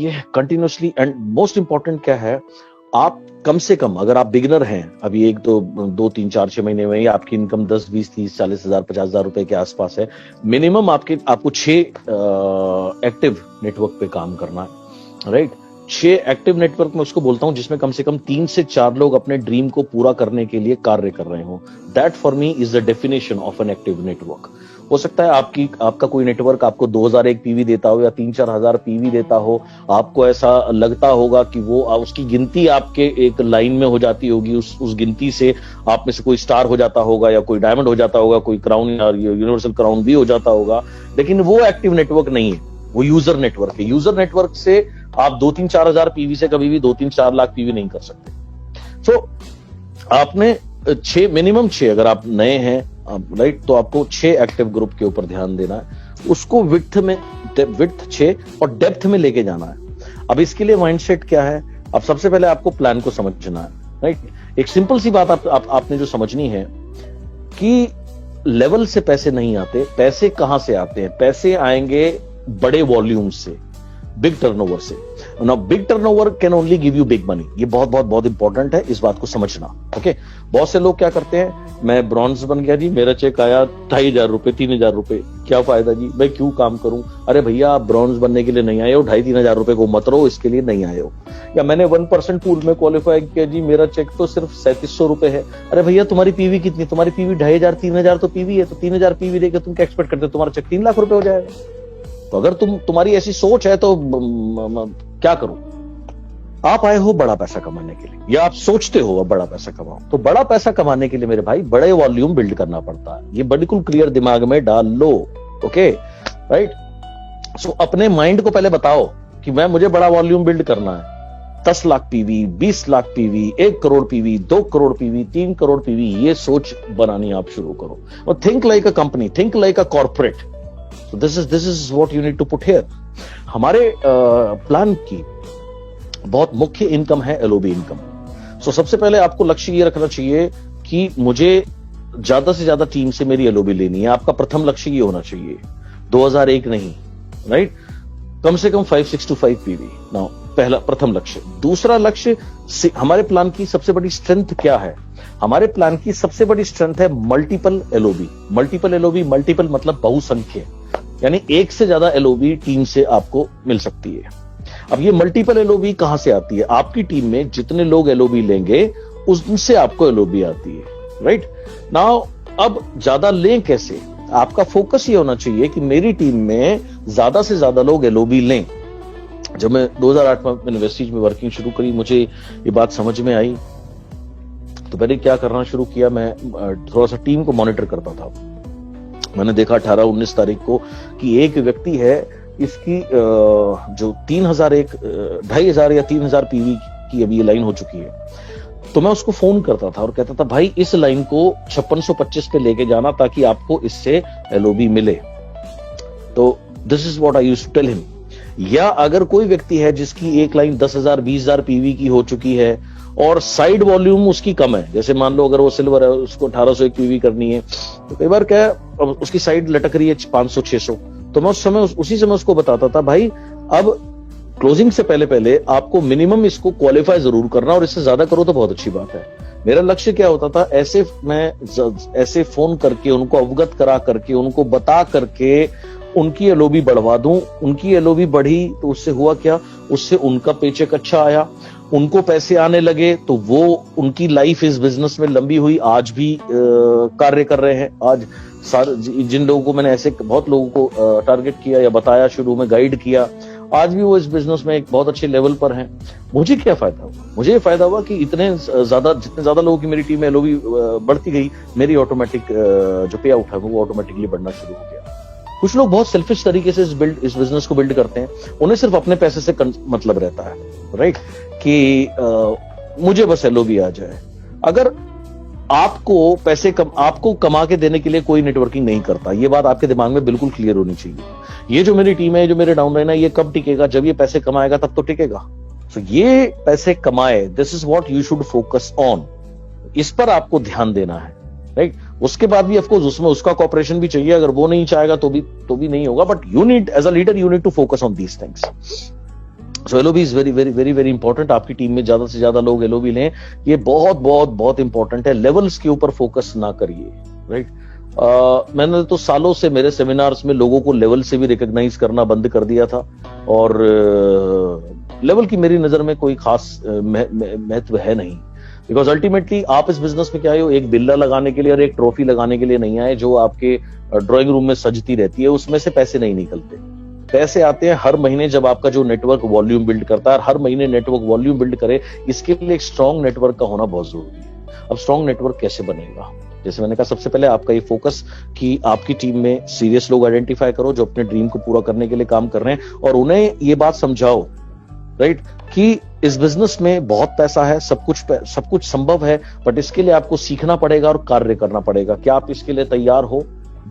ये continuously, and most important क्या है, आप कम से कम अगर आप बिगिनर हैं अभी, एक तो 2 3 4 6 महीने में ही आपकी इनकम 10 20 30 40 हजार 50 हजार रुपए के आसपास है, मिनिमम आपको 6 एक्टिव नेटवर्क पे काम करना है, राइट। 6 एक्टिव नेटवर्क में उसको बोलता हूं जिसमें कम से कम 3 से 4 लोग अपने ड्रीम को पूरा करने के लिए कार्य कर रहे हो। That for me is the definition of an active network. हो सकता है आपका कोई नेटवर्क आपको 2001 पीवी देता हो या 3-4 हजार पीवी देता हो, आपको ऐसा लगता होगा कि वो उसकी गिनती आपके एक लाइन में हो जाती होगी, उस गिनती से आप में से कोई स्टार हो जाता होगा या कोई डायमंड हो जाता होगा, कोई क्राउन या यूनिवर्सल क्राउन भी हो जाता होगा, लेकिन वो एक्टिव नेटवर्क नहीं है, वो यूजर नेटवर्क है। यूजर नेटवर्क से आप 2-3-4 हजार पीवी से कभी भी 2-3-4 लाख पीवी नहीं कर सकते। सो आपने 6 मिनिमम 6, अगर आप नए हैं राइट, तो आपको 6 एक्टिव ग्रुप के ऊपर ध्यान देना है, उसको विड्थ 6 और डेप्थ में लेके जाना है। अब इसके लिए माइंडसेट क्या है, अब सबसे पहले आपको प्लान को समझना है, राइट। एक सिंपल सी बात आपने जो समझनी है कि लेवल से पैसे नहीं आते, पैसे कहां से आते हैं? पैसे आएंगे बड़े वॉल्यूम से, बिग टर्नओवर से। Now big turnover can only give you big money, ये बहुत बहुत बहुत इंपॉर्टेंट है, इस बात को समझना। ओके, बहुत से लोग क्या करते हैं, मैं ब्रॉन्ज बन गया जी, मेरा चेक आया 2500 रुपए 3000 रुपए, क्या फायदा जी, मैं क्यों काम करूं? अरे भैया, आप ब्रॉन्ज बनने के लिए नहीं आए हो, 2500-3000 रुपए को मत रहो, इसके लिए नहीं आए हो। या मैंने 1% पूल में क्वालिफाई किया जी, मेरा चेक तो सिर्फ 3700 रुपए है। अरे भैया, तुम्हारी पीवी कितनी? तुम्हारी पीवी 2500-3000 तो पीवी है, तो 3000 पीवी देकर तुम क्या एक्सपेक्ट करते हो तुम्हारा चेक 3 लाख रुपए हो जाएगा? तो अगर तुम्हारी ऐसी सोच है तो क्या करूं? आप आए हो बड़ा पैसा कमाने के लिए, या आप सोचते हो अब बड़ा पैसा कमाओ, तो बड़ा पैसा कमाने के लिए मेरे भाई बड़े वॉल्यूम बिल्ड करना पड़ता है। ये बिल्कुल क्लियर दिमाग में डाल लो। Okay, right. सो अपने माइंड को पहले बताओ कि मुझे बड़ा वॉल्यूम बिल्ड करना है। 10 lakh PV, 20 lakh PV, 1 crore PV, 2 crore PV, 3 crore PV, ये सोच बनानी आप शुरू करो। और think like a company, think like a corporate. So this is what you need to put here. हमारे प्लान की बहुत मुख्य इनकम है एलओबी इनकम। सो सबसे पहले आपको लक्ष्य ये रखना चाहिए कि मुझे ज्यादा से ज्यादा टीम से मेरी एलओबी लेनी है। आपका प्रथम लक्ष्य ये होना चाहिए, 2001 नहीं, राइट, कम से कम 5625 पीवी। नाउ पहला प्रथम लक्ष्य। दूसरा लक्ष्य, हमारे प्लान की सबसे बड़ी स्ट्रेंथ क्या है? हमारे प्लान की सबसे बड़ी स्ट्रेंथ है multiple LOB. Multiple LOB, multiple मतलब बहुसंख्य, यानी एक से ज्यादा एलओबी टीम से आपको मिल सकती है। अब ये मल्टीपल एलओबी कहां से आती है? आपकी टीम में जितने लोग एलओबी लेंगे उनसे आपको एलओबी आती है, राइट। नाउ अब ज्यादा लें कैसे? आपका फोकस ये होना चाहिए कि मेरी टीम में ज्यादा से ज्यादा लोग एलओबी लें। जब मैं 2008 में यूनिवर्सिटी में वर्किंग शुरू करी, मुझे ये बात समझ में आई, तो मैंने क्या करना शुरू किया, मैं थोड़ा सा टीम को मॉनिटर करता था। मैंने देखा 18-19 तारीख को कि एक व्यक्ति है, इसकी जो 2,500 या 3,000 पीवी की अभी ये लाइन हो चुकी है। तो मैं उसको फोन करता था और कहता था, भाई इस लाइन को 5625 पे लेके जाना ताकि आपको इससे एलओबी मिले। तो this is what I used to tell him. या अगर कोई व्यक्ति है जिसकी एक लाइन 10,000 20,000 पीवी की हो चुकी है और साइड वॉल्यूम उसकी कम है, जैसे मान लो अगर वो सिल्वर है, उसको 1801 पीवी करनी है, तो कई बार क्या है उसकी साइड लटक रही है 500-600, तो मैं उसी समय उसको बताता था, भाई अब क्लोजिंग से पहले आपको मिनिमम इसको क्वालिफाई जरूर करना, और इससे ज्यादा करो तो बहुत अच्छी बात है। मेरा लक्ष्य क्या होता था, ऐसे फोन करके उनको अवगत करा करके, उनको बता करके उनकी एलओबी बढ़वा दूं। उनकी एलओबी बढ़ी तो उससे हुआ क्या, उससे उनका पेचेक अच्छा आया, उनको पैसे आने लगे, तो वो उनकी लाइफ इस बिजनेस में लंबी हुई, आज भी कार्य कर रहे हैं। आज जिन लोगों को मैंने ऐसे बहुत लोगों को टारगेट किया या बताया, शुरू में गाइड किया, आज भी वो इस बिजनेस में एक बहुत अच्छे लेवल पर हैं। मुझे क्या फायदा हुआ? मुझे ये फायदा हुआ कि जितने ज्यादा लोगों की मेरी टीम में एलओबी बढ़ती गई, मेरी ऑटोमेटिक जो पे आउट है वो ऑटोमेटिकली बढ़ना शुरू हो गया। कुछ लोग बहुत सेल्फिश तरीके से इस बिजनेस को बिल्ड करते हैं, उन्हें सिर्फ अपने पैसे से मतलब रहता है, राइट, कि मुझे बस एलओबी आ जाए। अगर आपको कमा के देने के लिए कोई नेटवर्किंग नहीं करता, ये बात आपके दिमाग में बिल्कुल क्लियर होनी चाहिए। ये जो मेरी टीम है, जो मेरे डाउनलाइन है, ये कब टिकेगा? जब ये पैसे कमाएगा तब तो टिकेगा। तो ये पैसे कमाए, this is what you should focus on, इस पर आपको ध्यान देना है, राइट। उसके बाद भी ऑफकोर्स उसमें उसका कॉपरेशन भी चाहिए, अगर वो नहीं चाहेगा तो भी नहीं होगा, but you need as a leader you need to focus on these things. So LOB is very very very very important. आपकी टीम में ज्यादा से ज्यादा लोग एलओबी लें, ये बहुत बहुत बहुत इंपॉर्टेंट है। लेवल्स के ऊपर फोकस ना करिए, राइट। मैंने तो सालों से मेरे सेमिनार्स में लोगों को लेवल से भी रिकॉग्नाइज करना बंद कर दिया था, और लेवल की मेरी नजर में कोई खास महत्व है नहीं। बिकॉज अल्टीमेटली आप इस बिजनेस में क्या हो, एक बिल्ला लगाने के लिए और एक ट्रॉफी लगाने के लिए नहीं आए जो आपके ड्राइंग रूम में सजती रहती है, उसमें से पैसे नहीं निकलते। पैसे आते हैं हर महीने जब आपका जो नेटवर्क वॉल्यूम बिल्ड करता है, हर महीने नेटवर्क वॉल्यूम बिल्ड करे, इसके लिए एक स्ट्रॉन्ग नेटवर्क का होना बहुत जरूरी है। अब स्ट्रॉन्ग नेटवर्क कैसे बनेगा? जैसे मैंने कहा, सबसे पहले आपका ये फोकस कि आपकी टीम में सीरियस लोग आइडेंटिफाई करो जो अपने ड्रीम को पूरा करने के लिए काम कर रहे हैं, और उन्हें ये बात समझाओ, राइट, कि इस बिजनेस में बहुत पैसा है, सब कुछ संभव है, बट इसके लिए आपको सीखना पड़ेगा और कार्य करना पड़ेगा। क्या आप इसके लिए तैयार हो?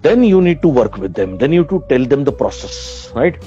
Then you need to work with them. Then you to tell them the process, right?